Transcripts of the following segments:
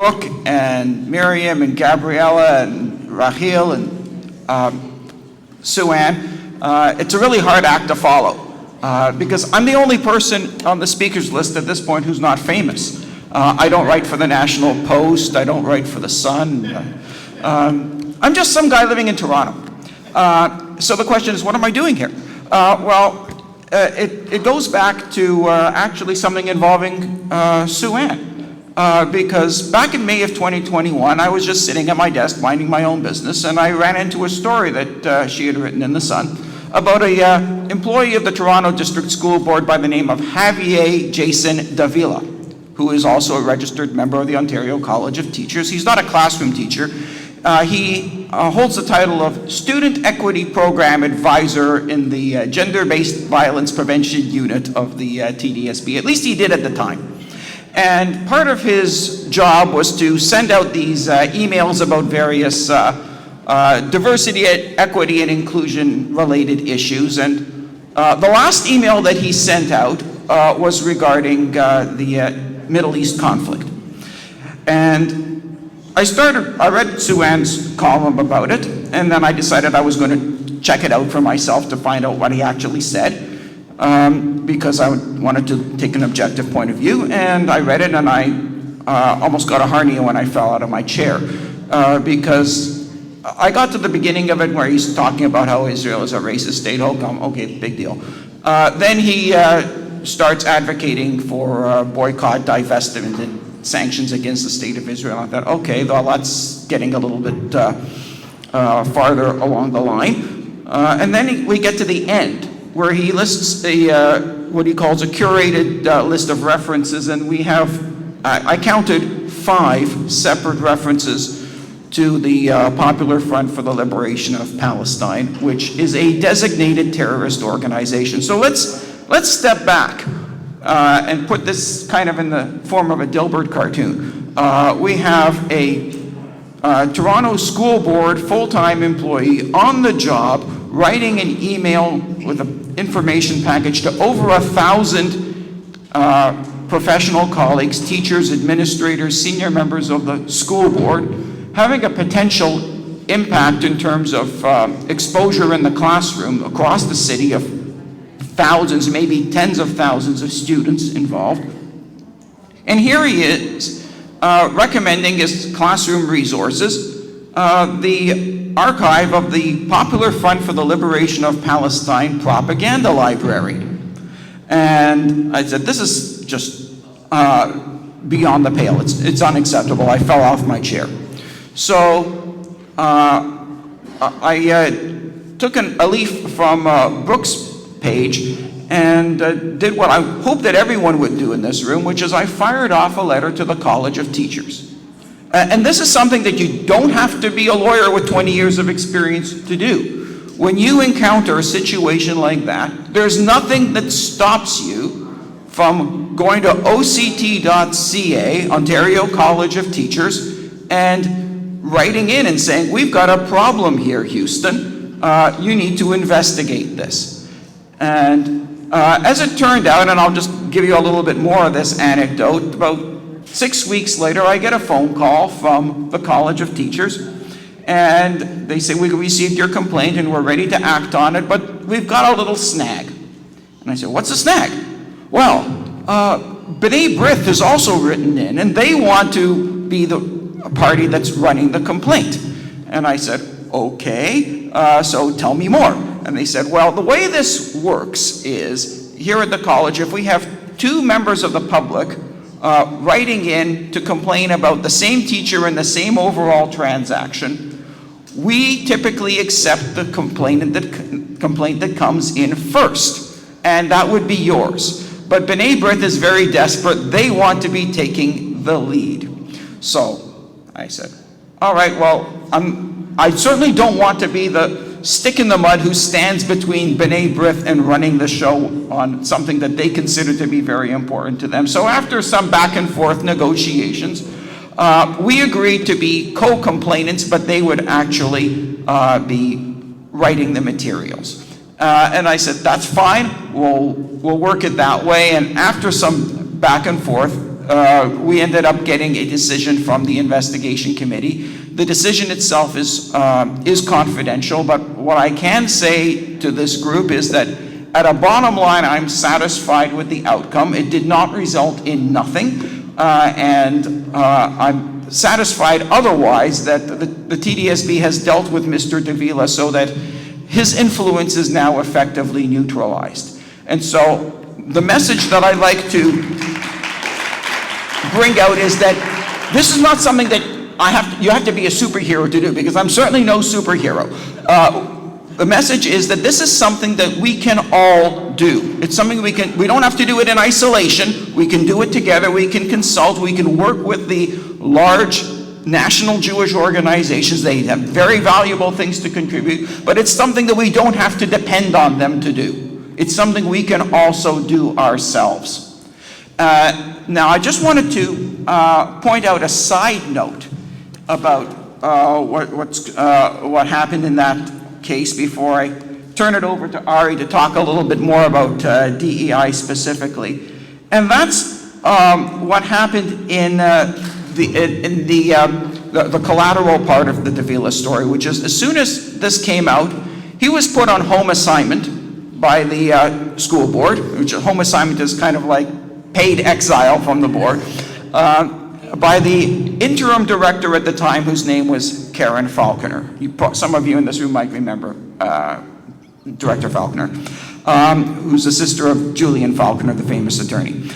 Brooke and Miriam and Gabriella and Raheel and Sue Ann. It's a really hard act to follow because I'm the only person on the speakers list at this point who's not famous. I don't write for the National Post. I don't write for the Sun. I'm just some guy living in Toronto. So the question is, what am I doing here? It goes back to actually something involving Sue Ann. Because back in May of 2021, I was just sitting at my desk minding my own business, and I ran into a story that she had written in The Sun about an employee of the Toronto District School Board by the name of Javier Jason Davila, who is also a registered member of the Ontario College of Teachers. He's not a classroom teacher. He holds the title of Student Equity Program Advisor in the Gender-Based Violence Prevention Unit of the TDSB. At least he did at the time. And part of his job was to send out these emails about various diversity, equity, and inclusion related issues. And the last email that he sent out was regarding the Middle East conflict. And I read Sue Ann's column about it, and then I decided I was going to check it out for myself to find out what he actually said. Because I wanted to take an objective point of view, and I read it, and I almost got a hernia when I fell out of my chair, because I got to the beginning of it where he's talking about how Israel is a racist state. Okay, big deal. Then he starts advocating for boycott, divestment, and sanctions against the state of Israel. I thought, okay, well, that's getting a little bit farther along the line. And then we get to the end, where he lists what he calls a curated list of references, and we have, I counted 5 separate references to the Popular Front for the Liberation of Palestine, which is a designated terrorist organization. So let's step back and put this kind of in the form of a Dilbert cartoon. We have a Toronto School Board full-time employee on the job writing an email with an information package to over 1,000 professional colleagues, teachers, administrators, senior members of the school board, having a potential impact in terms of exposure in the classroom across the city of thousands, maybe tens of thousands of students involved. And here he is recommending as classroom resources the archive of the Popular Front for the Liberation of Palestine propaganda library. And I said, this is just beyond the pale. It's unacceptable. I fell off my chair. So I took a leaf from Brooke's page and did what I hope that everyone would do in this room, which is I fired off a letter to the College of Teachers. And this is something that you don't have to be a lawyer with 20 years of experience to do. When you encounter a situation like that, there's nothing that stops you from going to oct.ca, Ontario College of Teachers, and writing in and saying, we've got a problem here, Houston. You need to investigate this. And as it turned out, and I'll just give you a little bit more of this anecdote, about 6 weeks later, I get a phone call from the College of Teachers, and they say, we received your complaint and we're ready to act on it, but we've got a little snag. And I said, what's the snag? Well, B'nai B'rith has also written in, and they want to be the party that's running the complaint. And I said, okay, so tell me more. And they said, well, the way this works is, here at the college, if we have 2 members of the public writing in to complain about the same teacher and the same overall transaction, we typically accept the complaint that comes in first, and that would be yours. But B'nai B'rith is very desperate. They want to be taking the lead. So I said, all right, well, I certainly don't want to be the stick in the mud who stands between B'nai B'rith and running the show on something that they consider to be very important to them. So after some back and forth negotiations, we agreed to be co-complainants, but they would actually be writing the materials. And I said, that's fine, we'll work it that way. And after some back and forth, we ended up getting a decision from the investigation committee. The decision itself is confidential, but what I can say to this group is that at a bottom line, I'm satisfied with the outcome. It did not result in nothing, and I'm satisfied otherwise that the TDSB has dealt with Mr. Davila so that his influence is now effectively neutralized. And so the message that I'd like to bring out is that this is not something that you have to be a superhero to do, because I'm certainly no superhero. The message is that this is something that we can all do. It's something we don't have to do it in isolation. We can do it together. We can consult. We can work with the large national Jewish organizations. They have very valuable things to contribute, but it's something that we don't have to depend on them to do. It's something we can also do ourselves. Now, I just wanted to point out a side note about what happened in that case before I turn it over to Ari to talk a little bit more about DEI specifically. And that's what happened in the collateral part of the Davila story, which is as soon as this came out, he was put on home assignment by the school board, which home assignment is kind of like paid exile from the board, by the interim director at the time, whose name was Karen Falconer. Some of you in this room might remember Director Falconer, who's the sister of Julian Falconer, the famous attorney.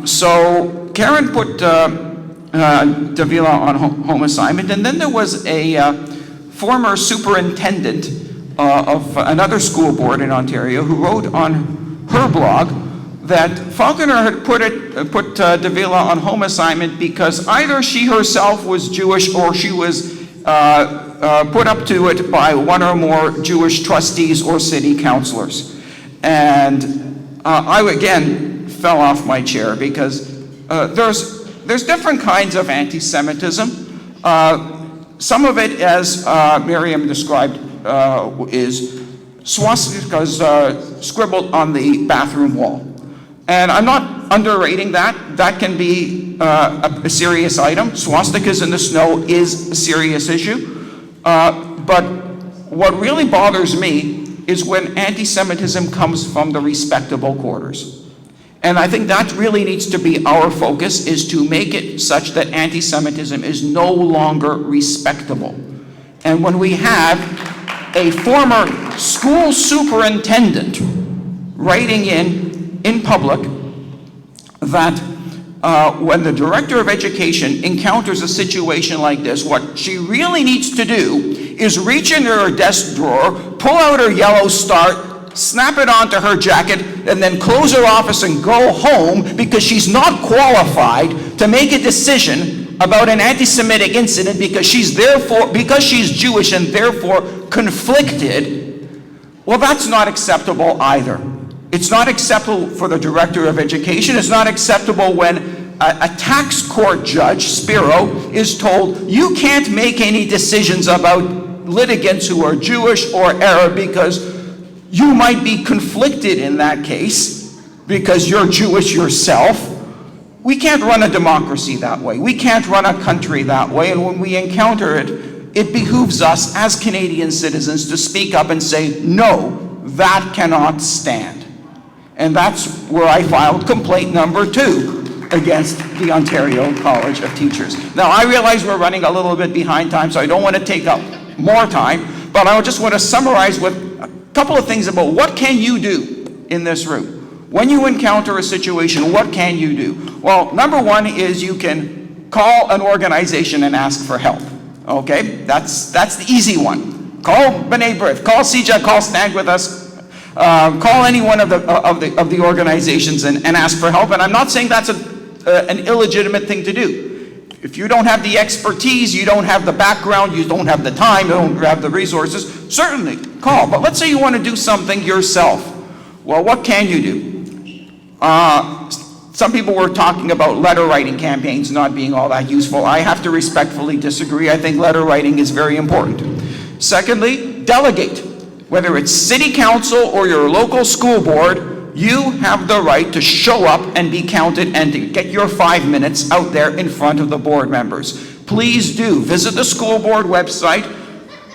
So Karen put Davila on home assignment, and then there was a former superintendent of another school board in Ontario who wrote on her blog that Falconer had put Davila on home assignment because either she herself was Jewish or she was put up to it by one or more Jewish trustees or city councilors. And I again fell off my chair because there's different kinds of anti-Semitism. Some of it, as Miriam described, is swastikas scribbled on the bathroom wall. And I'm not underrating that. That can be a serious item. Swastikas in the snow is a serious issue. But what really bothers me is when anti-Semitism comes from the respectable quarters. And I think that really needs to be our focus, is to make it such that anti-Semitism is no longer respectable. And when we have a former school superintendent writing in public that when the director of education encounters a situation like this, what she really needs to do is reach into her desk drawer, pull out her yellow start, snap it onto her jacket, and then close her office and go home because she's not qualified to make a decision about an anti-Semitic incident because she's Jewish and therefore conflicted. Well, that's not acceptable either. It's not acceptable for the director of education. It's not acceptable when a tax court judge, Spiro, is told, you can't make any decisions about litigants who are Jewish or Arab because you might be conflicted in that case because you're Jewish yourself. We can't run a democracy that way. We can't run a country that way. And when we encounter it, it behooves us as Canadian citizens to speak up and say, no, that cannot stand. And that's where I filed complaint number 2 against the Ontario College of Teachers. Now, I realize we're running a little bit behind time, so I don't want to take up more time, but I just want to summarize with a couple of things about what can you do in this room. When you encounter a situation, what can you do? Well, number 1 is you can call an organization and ask for help. Okay, that's the easy one. Call B'nai B'rith, call CJ, call Stand With Us, call any one of the organizations and ask for help. And I'm not saying that's an illegitimate thing to do. If you don't have the expertise, you don't have the background, you don't have the time, you don't have the resources, certainly call. But let's say you want to do something yourself. Well, what can you do? Some people were talking about letter writing campaigns not being all that useful. I have to respectfully disagree. I think letter writing is very important. Secondly, delegate. Whether it's city council or your local school board, you have the right to show up and be counted and to get your 5 minutes out there in front of the board members. Please do visit the school board website,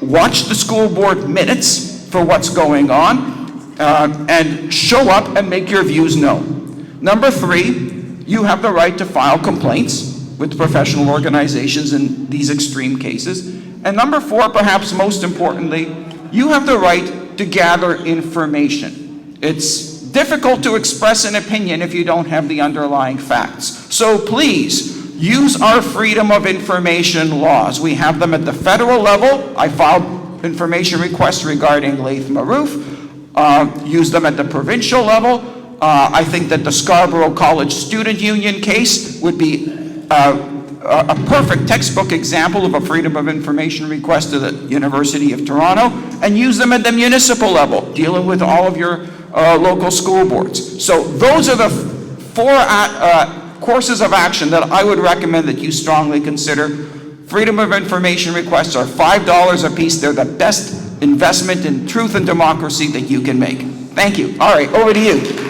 watch the school board minutes for what's going on, and show up and make your views known. Number 3, you have the right to file complaints with professional organizations in these extreme cases. And number 4, perhaps most importantly, you have the right to gather information. It's difficult to express an opinion if you don't have the underlying facts. So please, use our freedom of information laws. We have them at the federal level. I filed information requests regarding Laith Maroof. Use them at the provincial level. I think that the Scarborough College Student Union case would be a perfect textbook example of a freedom of information request to the University of Toronto, and use them at the municipal level, dealing with all of your local school boards. So those are the 4 courses of action that I would recommend that you strongly consider. Freedom of information requests are $5 a piece. They're the best investment in truth and democracy that you can make. Thank you. All right, over to you.